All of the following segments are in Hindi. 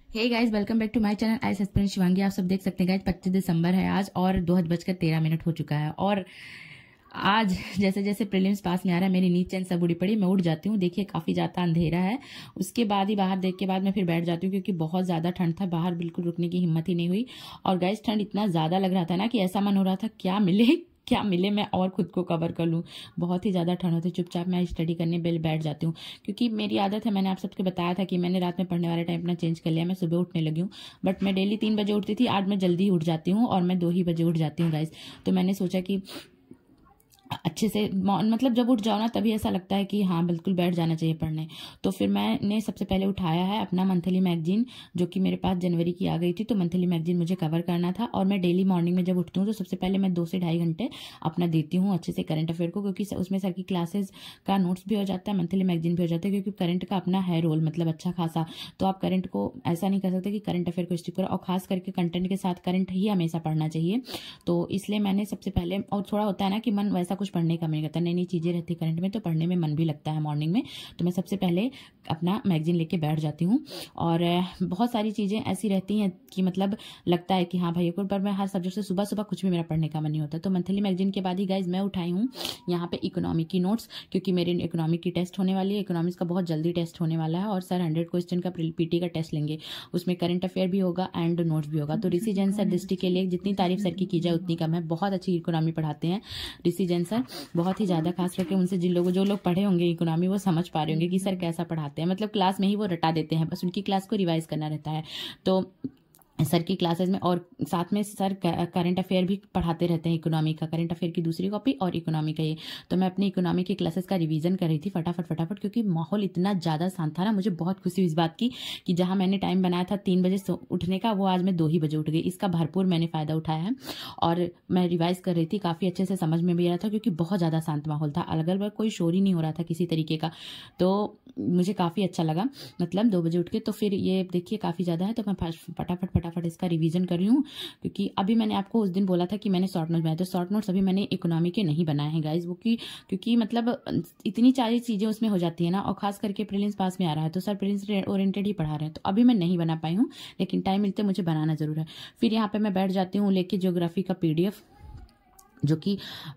Hey guys, welcome back to my channel I aspirant Shivangi. आप सब देख सकते हैं गाइस, 25 दिसंबर है आज और 2:13 हो चुका है। और आज जैसे जैसे प्रीलिम्स पास में आ रहा है, मेरी नींद चैन सब उड़ी पड़ी। मैं उठ जाती हूँ, देखिए काफी ज्यादा अंधेरा है। उसके बाद ही बाहर देख के बाद मैं फिर बैठ जाती हूँ, क्योंकि बहुत ज्यादा ठंड था, बाहर बिल्कुल रुकने की हिम्मत ही नहीं हुई। और गाइस ठंड इतना ज्यादा लग रहा था ना कि ऐसा मन हो रहा था क्या मिले क्या मिले मैं और खुद को कवर कर लूं। बहुत ही ज्यादा ठंड होती है। चुपचाप मैं स्टडी करने बैठ जाती हूँ, क्योंकि मेरी आदत है। मैंने आप सबको बताया था कि मैंने रात में पढ़ने वाला टाइम अपना चेंज कर लिया, मैं सुबह उठने लगी हूँ। बट मैं डेली 3 बजे उठती थी, आज मैं जल्दी उठ जाती हूँ और मैं 2 ही बजे उठ जाती हूँ गाइस। तो मैंने सोचा कि अच्छे से मतलब जब उठ जाओ ना, तभी ऐसा लगता है कि हाँ बिल्कुल बैठ जाना चाहिए पढ़ने। तो फिर मैंने सबसे पहले उठाया है अपना मंथली मैगजीन, जो कि मेरे पास जनवरी की आ गई थी। तो मंथली मैगजीन मुझे कवर करना था, और मैं डेली मॉर्निंग में जब उठती हूँ तो सबसे पहले मैं 2 से ढाई घंटे अपना देती हूँ अच्छे से करंट अफेयर को, क्योंकि उसमें सर की क्लासेस का नोट्स भी हो जाता है, मंथली मैगजीन भी हो जाता है। क्योंकि करंट का अपना है रोल, मतलब अच्छा खासा। तो आप करंट को ऐसा नहीं कर सकते कि करंट अफेयर को स्टिक करो, और खास करके कंटेंट के साथ करंट ही हमेशा पढ़ना चाहिए। तो इसलिए मैंने सबसे पहले, और थोड़ा होता है ना कि मन वैसा कुछ पढ़ने का नहीं करता, नई नई चीजें रहती है करंट में, तो पढ़ने में मन भी लगता है मॉर्निंग में। तो मैं सबसे पहले अपना मैगजीन लेके बैठ जाती हूँ। और बहुत सारी चीजें ऐसी रहती हैं कि मतलब लगता है कि हाँ भाई, पर मैं हर सब्जेक्ट से सुबह सुबह कुछ भी मेरा पढ़ने का मन नहीं होता। तो मंथली मैगजीन के बाद ही गाइज मैं उठाई हूँ यहाँ पे इकोनॉमी की नोट्स, क्योंकि मेरे इकोनॉमी की टेस्ट होने वाली है। इकोनॉमिक्स का बहुत जल्दी टेस्ट होने वाला है, और सर 100 क्वेश्चन का पीटी का टेस्ट लेंगे। उसमें करंट अफेयर भी होगा एंड नोट्स भी होगा। तो ऋषि जैन सर दृष्टि के लिए जितनी तारीफ सर की जाए उतनी कम है। बहुत अच्छी इकोनॉमी पढ़ाते हैं ऋषि जैन सर, बहुत ही ज्यादा। खास करके उनसे जो लोग पढ़े होंगे इकोनॉमी, वो समझ पा रहे होंगे कि सर कैसा पढ़ाते हैं। मतलब क्लास में ही वो रटा देते हैं, बस उनकी क्लास को रिवाइज करना रहता है। तो सर की क्लासेस में, और साथ में सर करंट अफेयर भी पढ़ाते रहते हैं। इकोनॉमी का करंट अफेयर की दूसरी कॉपी और इकोनॉमी का ये। तो मैं अपनी इकोनॉमी की क्लासेस का रिवीजन कर रही थी फटाफट, क्योंकि माहौल इतना ज़्यादा शांत था ना। मुझे बहुत खुशी हुई इस बात की कि जहां मैंने टाइम बनाया था 3 बजे उठने का, वो आज मैं 2 ही बजे उठ गई। इसका भरपूर मैंने फायदा उठाया है। और मैं रिवाइज कर रही थी, काफ़ी अच्छे से समझ में भी आ रहा था, क्योंकि बहुत ज़्यादा शांत माहौल था। अगल बगल कोई शोर ही नहीं हो रहा था किसी तरीके का। तो मुझे काफ़ी अच्छा लगा, मतलब 2 बजे उठ के। तो फिर ये देखिए काफ़ी ज़्यादा है, तो मैं फटाफट इसका रिवीजन कर रही हूँ। क्योंकि अभी मैंने आपको उस दिन बोला था कि मैंने शॉर्ट नोट्स बनाए, तो शॉर्ट नोट्स अभी मैंने इकोनॉमी के नहीं बनाए हैं गाइज। वो क्योंकि मतलब इतनी सारी चीज़ें उसमें हो जाती है ना, और खास करके प्रीलिम्स पास में आ रहा है, तो सर प्रीलिम्स ओरिएंटेड ही पढ़ा रहे हैं। तो अभी मैं नहीं बना पाई हूँ, लेकिन टाइम मिलते मुझे बनाना जरूर है। फिर यहाँ पे मैं बैठ जाती हूँ लेके ज्योग्राफी का पीडीएफ, जो कि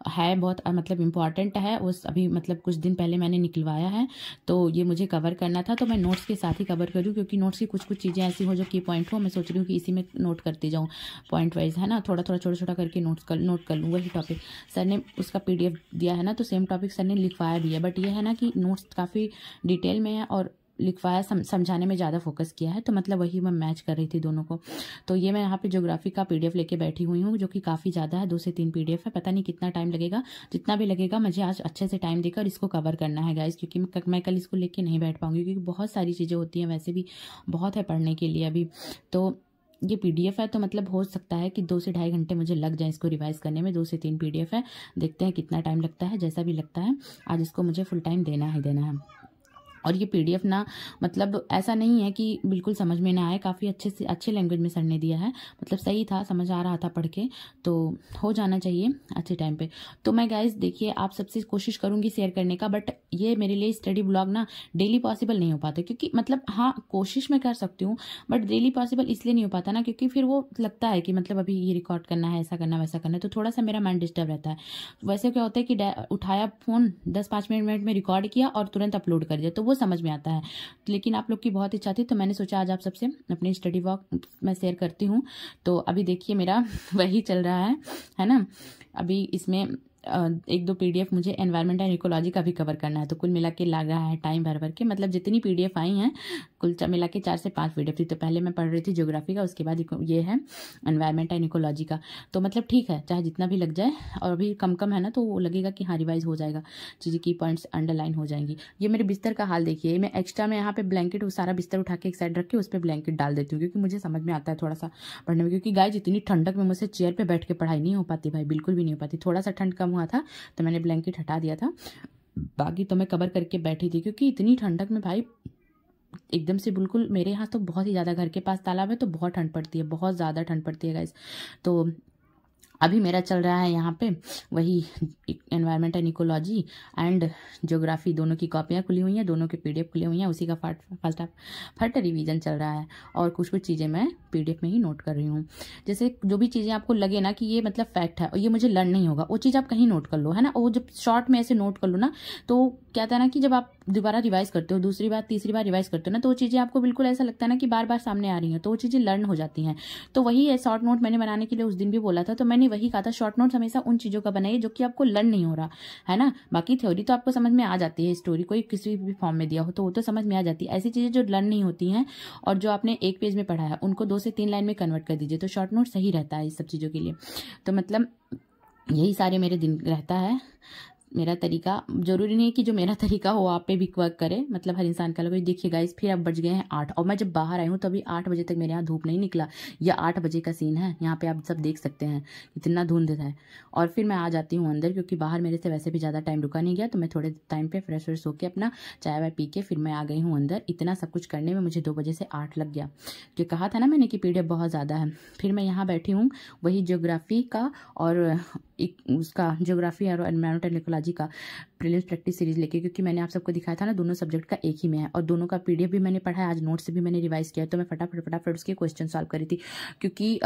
है बहुत मतलब इम्पॉर्टेंट है। उस अभी मतलब कुछ दिन पहले मैंने निकलवाया है, तो ये मुझे कवर करना था। तो मैं नोट्स के साथ ही कवर करूँ, क्योंकि नोट्स की कुछ चीज़ें ऐसी हो जो की पॉइंट हो। मैं सोच रही हूँ कि इसी में नोट करती जाऊँ पॉइंट वाइज, है ना। थोड़ा छोटा करके नोट कर लूँ। वही टॉपिक सर ने उसका पीडीएफ दिया है ना, तो सेम टॉपिक सर ने लिखवाया भी है। बट ये है ना कि नोट्स काफ़ी डिटेल में है, और लिखवाया समझाने में ज़्यादा फोकस किया है। तो मतलब वही मैं मैच कर रही थी दोनों को। तो ये मैं यहाँ पे ज्योग्राफी का पीडीएफ लेके बैठी हुई हूँ, जो कि काफ़ी ज़्यादा है। 2 से 3 पीडीएफ है, पता नहीं कितना टाइम लगेगा। जितना भी लगेगा मुझे आज अच्छे से टाइम देकर इसको कवर करना है गाइज, क्योंकि मैं कल इसको लेके नहीं बैठ पाऊंगी, क्योंकि बहुत सारी चीज़ें होती हैं। वैसे भी बहुत है पढ़ने के लिए अभी। तो ये पीडीएफ है, तो मतलब हो सकता है कि 2 से ढाई घंटे मुझे लग जाए इसको रिवाइज करने में। 2 से 3 पीडीएफ है, देखते हैं कितना टाइम लगता है। जैसा भी लगता है, आज इसको मुझे फुल टाइम देना है। और ये पीडीएफ ना, मतलब ऐसा नहीं है कि बिल्कुल समझ में ना आए, काफ़ी अच्छे लैंग्वेज में सर ने दिया है। मतलब सही था, समझ आ रहा था पढ़ के, तो हो जाना चाहिए अच्छे टाइम पे। तो मैं गाइज देखिए आप सबसे कोशिश करूंगी शेयर करने का, बट ये मेरे लिए स्टडी ब्लॉग ना डेली पॉसिबल नहीं हो पाता, क्योंकि मतलब हाँ कोशिश मैं कर सकती हूँ, बट डेली पॉसिबल इसलिए नहीं हो पाता ना, क्योंकि फिर वो लगता है कि मतलब अभी ये रिकॉर्ड करना है, ऐसा करना वैसा करना है, तो थोड़ा सा मेरा माइंड डिस्टर्ब रहता है। वैसे क्या होता है कि उठाया फ़ोन, 10-5 मिनट में रिकॉर्ड किया और तुरंत अपलोड कर दिया, तो वो समझ में आता है। लेकिन आप लोग की बहुत इच्छा थी, तो मैंने सोचा आज आप सबसे अपनी स्टडी वॉक मैं शेयर करती हूँ। तो अभी देखिए मेरा वही चल रहा है ना। अभी इसमें 1-2 पीडीएफ मुझे एनवायरमेंट एंड इकोलॉजी का भी कवर करना है। तो कुल मिला के लग रहा है टाइम भर के, मतलब जितनी पीडीएफ आई हैं कुल मिला के 4 से 5 पीडीएफ थी। तो पहले मैं पढ़ रही थी ज्योग्राफी का, उसके बाद ये है एनवायरमेंट एंड इकोलॉजी का। तो मतलब ठीक है, चाहे जितना भी लग जाए, और अभी कम है ना, तो वो लगेगा कि हाँ रिवाइज हो जाएगा, चीज़ें की पॉइंट्स अंडरलाइन हो जाएंगी। ये मेरे बिस्तर का हाल देखिए, मैं एक्स्ट्रा में यहाँ पे ब्लैंकेट, सारा बिस्तर उठा के एक साइड रख के उस पर ब्लैंकेट डाल देती हूँ, क्योंकि मुझे समझ में आता है थोड़ा सा पढ़ने में। क्योंकि गाइस इतनी ठंडक में मुझसे चेयर पे बैठ के पढ़ाई नहीं हो पाती भाई, बिल्कुल भी नहीं हो पाती। थोड़ा सा ठंड कम हुआ था तो मैंने ब्लैंकेट हटा दिया था, बाकी तो मैं कवर करके बैठी थी, क्योंकि इतनी ठंडक में भाई एकदम से बिल्कुल। मेरे यहाँ तो बहुत ही ज़्यादा, घर के पास तालाब है तो बहुत ठंड पड़ती है, बहुत ज़्यादा ठंड पड़ती है गाइस। तो अभी मेरा चल रहा है यहाँ पे वही environment and ecology and geography, दोनों की कॉपियाँ खुली हुई हैं, दोनों के पीडीएफ खुले हुई हैं, उसी का फट रिवीजन चल रहा है। और कुछ कुछ चीज़ें मैं पीडीएफ में ही नोट कर रही हूँ। जैसे जो भी चीज़ें आपको लगे ना कि ये मतलब फैक्ट है और ये मुझे लर्न नहीं होगा, वो चीज़ आप कहीं नोट कर लो, है ना। वो जब शॉर्ट में ऐसे नोट कर लो ना, तो क्या था ना कि जब आप दोबारा रिवाइज करते हो, दूसरी बार तीसरी बार रिवाइज करते हो ना, तो वो चीज़ें आपको बिल्कुल ऐसा लगता है ना कि बार बार सामने आ रही हैं, तो वो चीज़ें लर्न हो जाती हैं। तो वही है, शॉर्ट नोट मैंने बनाने के लिए उस दिन भी बोला था, तो मैंने वही कहा था, शॉर्ट नोट्स हमेशा उन चीज़ों का बनाइए जो कि आपको लर्न नहीं हो रहा है ना। बाकी थ्योरी तो आपको समझ में आ जाती है, स्टोरी कोई किसी भी फॉर्म में दिया हो तो वो तो समझ में आ जाती है। ऐसी चीज़ें जो लर्न नहीं होती हैं और जो आपने एक पेज में पढ़ा है, उनको 2 से 3 लाइन में कन्वर्ट कर दीजिए, तो शॉर्ट नोट सही रहता है इस सब चीज़ों के लिए। तो मतलब यही सारे मेरे दिन रहता है। मेरा तरीका जरूरी नहीं है कि जो मेरा तरीका हो आप पे भी वर्क करे, मतलब हर इंसान का अलग। देखिए गाइस, फिर अब बज गए हैं 8 और मैं जब बाहर आई हूँ तो अभी 8 बजे तक मेरे यहाँ धूप नहीं निकला। यह 8 बजे का सीन है, यहाँ पे आप सब देख सकते हैं कितना धुंध है। और फिर मैं आ जाती हूँ अंदर, क्योंकि बाहर मेरे से वैसे भी ज़्यादा टाइम रुका नहीं गया, तो मैं थोड़े टाइम पे फ्रेश व्रेश होकर अपना चाय वाय पी के फिर मैं आ गई हूँ अंदर। इतना सब कुछ करने में मुझे 2 बजे से 8 लग गया, जो कहा था ना मैंने कि पीडीएफ बहुत ज़्यादा है। फिर मैं यहाँ बैठी हूँ वही ज्योग्राफी का और उसका ज्योग्राफी और एनवायरनमेंट एंड इकोलॉजी का प्रीलिम्स प्रैक्टिस सीरीज लेके, क्योंकि मैंने आप सबको दिखाया था ना दोनों सब्जेक्ट का एक ही में है और दोनों का पीडीएफ भी मैंने पढ़ा है, आज नोट से भी मैंने रिवाइज किया, तो मैं फटाफट उसके क्वेश्चन सॉल्व करी थी। क्योंकि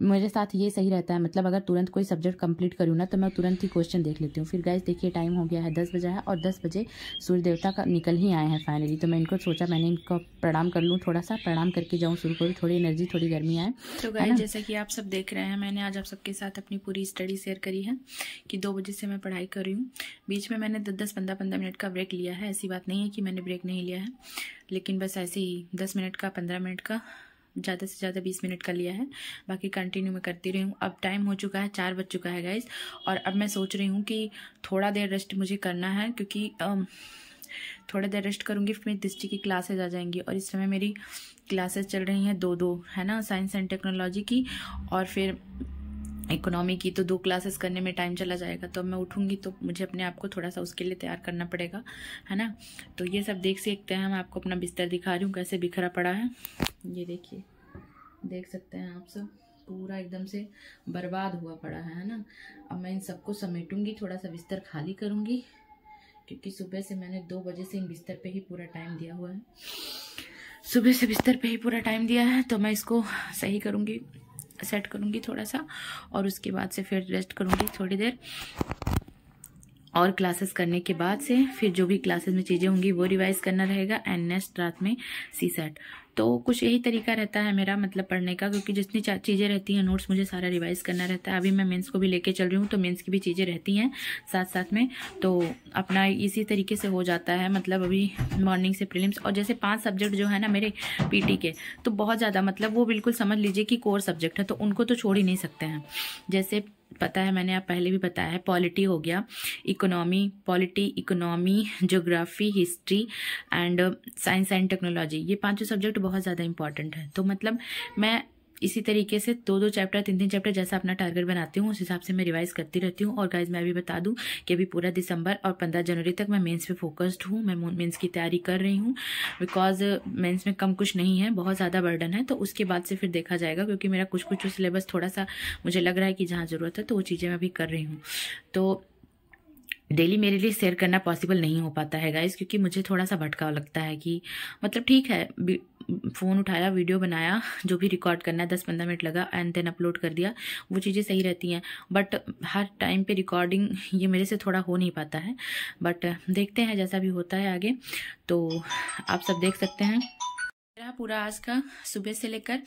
मेरे साथ ये सही रहता है, मतलब अगर तुरंत कोई सब्जेक्ट कंप्लीट करूँ ना तो मैं तुरंत ही क्वेश्चन देख लेती हूँ। फिर गाइस देखिए, टाइम हो गया है 10 बजा है और 10 बजे सूर्य देवता का निकल ही आए हैं फाइनली। तो मैं इनको सोचा मैंने इनको प्रणाम कर लूँ, थोड़ा सा प्रणाम करके जाऊँ शुरू करूँ, थोड़ी एनर्जी थोड़ी गर्मी आए। तो गाइस जैसा कि आप सब देख रहे हैं, मैंने आज आप सबके साथ अपनी पूरी स्टडी शेयर करी है कि 2 बजे से मैं पढ़ाई कर रही हूँ। बीच में मैंने 10-15 मिनट का ब्रेक लिया है, ऐसी बात नहीं है कि मैंने ब्रेक नहीं लिया है, लेकिन बस ऐसे ही 10 मिनट का, 15 मिनट का, ज़्यादा से ज़्यादा 20 मिनट का लिया है, बाकी कंटिन्यू मैं करती रही हूँ। अब टाइम हो चुका है, 4 बज चुका है गाइस, और अब मैं सोच रही हूँ कि थोड़ा देर रेस्ट मुझे करना है, क्योंकि थोड़ा देर रेस्ट करूँगी फिर मेरी दृष्टि की क्लासेज आ जाएंगी। और इस समय मेरी क्लासेस चल रही हैं 2-2, है ना, साइंस एंड टेक्नोलॉजी की और फिर इकोनॉमी की, तो 2 क्लासेस करने में टाइम चला जाएगा। तो मैं उठूँगी तो मुझे अपने आप को थोड़ा सा उसके लिए तैयार करना पड़ेगा, है ना। तो ये सब देख सकते हैं, मैं आपको अपना बिस्तर दिखा रही हूँ कैसे बिखरा पड़ा है। ये देखिए, देख सकते हैं आप सब, पूरा एकदम से बर्बाद हुआ पड़ा है ना। अब मैं इन सबको समेटूंगी, थोड़ा सा बिस्तर खाली करूँगी, क्योंकि सुबह से मैंने 2 बजे से इन बिस्तर पे ही पूरा टाइम दिया हुआ है, सुबह से बिस्तर पे ही पूरा टाइम दिया है। तो मैं इसको सही करूँगी, सेट करूँगी थोड़ा सा, और उसके बाद से फिर रेस्ट करूँगी थोड़ी देर, और क्लासेस करने के बाद से फिर जो भी क्लासेस में चीज़ें होंगी वो रिवाइज करना रहेगा, एंड नेक्स्ट रात में सीसेट। तो कुछ यही तरीका रहता है मेरा, मतलब पढ़ने का, क्योंकि जितनी चीज़ें रहती हैं नोट्स मुझे सारा रिवाइज करना रहता है। अभी मैं मेंस को भी लेके चल रही हूँ, तो मेंस की भी चीज़ें रहती हैं साथ साथ में, तो अपना इसी तरीके से हो जाता है। मतलब अभी मॉर्निंग से प्रीलिम्स, और जैसे 5 सब्जेक्ट जो है ना मेरे पीटी के, तो बहुत ज़्यादा, मतलब वो बिल्कुल समझ लीजिए कि कोर सब्जेक्ट है, तो उनको तो छोड़ ही नहीं सकते हैं। जैसे पता है, मैंने आप पहले भी बताया है, पॉलिटी हो गया, economy, geography, history and science and technology, ये 5 सब्जेक्ट बहुत ज़्यादा इंपॉर्टेंट है। तो मतलब मैं इसी तरीके से 2-2 चैप्टर, 3-3 चैप्टर जैसा अपना टारगेट बनाती हूँ, उस हिसाब से मैं रिवाइज करती रहती हूँ। और गाइज मैं भी बता दूँ कि अभी पूरा दिसंबर और 15 जनवरी तक मैं मेंस पे फोकस्ड हूँ, मैं मेंस की तैयारी कर रही हूँ, बिकॉज मेंस में कम कुछ नहीं है, बहुत ज़्यादा बर्डन है। तो उसके बाद से फिर देखा जाएगा, क्योंकि मेरा कुछ सिलेबस थोड़ा सा मुझे लग रहा है कि जहाँ ज़रूरत है तो वो चीज़ें मैं अभी कर रही हूँ। तो डेली मेरे लिए शेयर करना पॉसिबल नहीं हो पाता है गाइज, क्योंकि मुझे थोड़ा सा भटकाव लगता है कि मतलब ठीक है, फ़ोन उठाया, वीडियो बनाया, जो भी रिकॉर्ड करना है 10-15 मिनट लगा एंड देन अपलोड कर दिया, वो चीज़ें सही रहती हैं। बट हर टाइम पे रिकॉर्डिंग ये मेरे से थोड़ा हो नहीं पाता है, बट देखते हैं जैसा भी होता है आगे। तो आप सब देख सकते हैं मेरा पूरा आज का सुबह से लेकर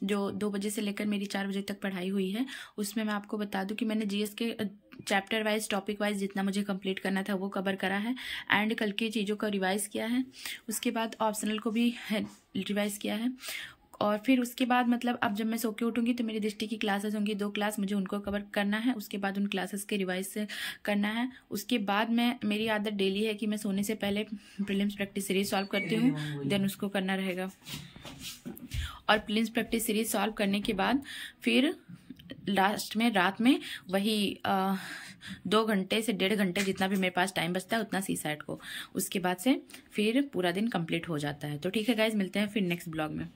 जो 2 बजे से लेकर मेरी 4 बजे तक पढ़ाई हुई है, उसमें मैं आपको बता दूं कि मैंने जीएस के चैप्टर वाइज, टॉपिक वाइज जितना मुझे कंप्लीट करना था वो कवर करा है, एंड कल की चीज़ों का रिवाइज़ किया है। उसके बाद ऑप्शनल को भी रिवाइज़ किया है, और फिर उसके बाद मतलब अब जब मैं सो के उठूँगी तो मेरी दृष्टि की क्लासेस होंगी, 2 क्लास मुझे उनको कवर करना है, उसके बाद उन क्लासेस के रिवाइज से करना है। उसके बाद मेरी आदत डेली है कि मैं सोने से पहले प्रीलिम्स प्रैक्टिस सीरीज सॉल्व करती हूँ, देन उसको करना रहेगा। और प्रीलिम्स प्रैक्टिस सीरीज सॉल्व करने के बाद फिर लास्ट में रात में वही 2 घंटे से 1.5 घंटे जितना भी मेरे पास टाइम बचता है उतना सीसेट को, उसके बाद से फिर पूरा दिन कंप्लीट हो जाता है। तो ठीक है गाइज, मिलते हैं फिर नेक्स्ट ब्लॉग में।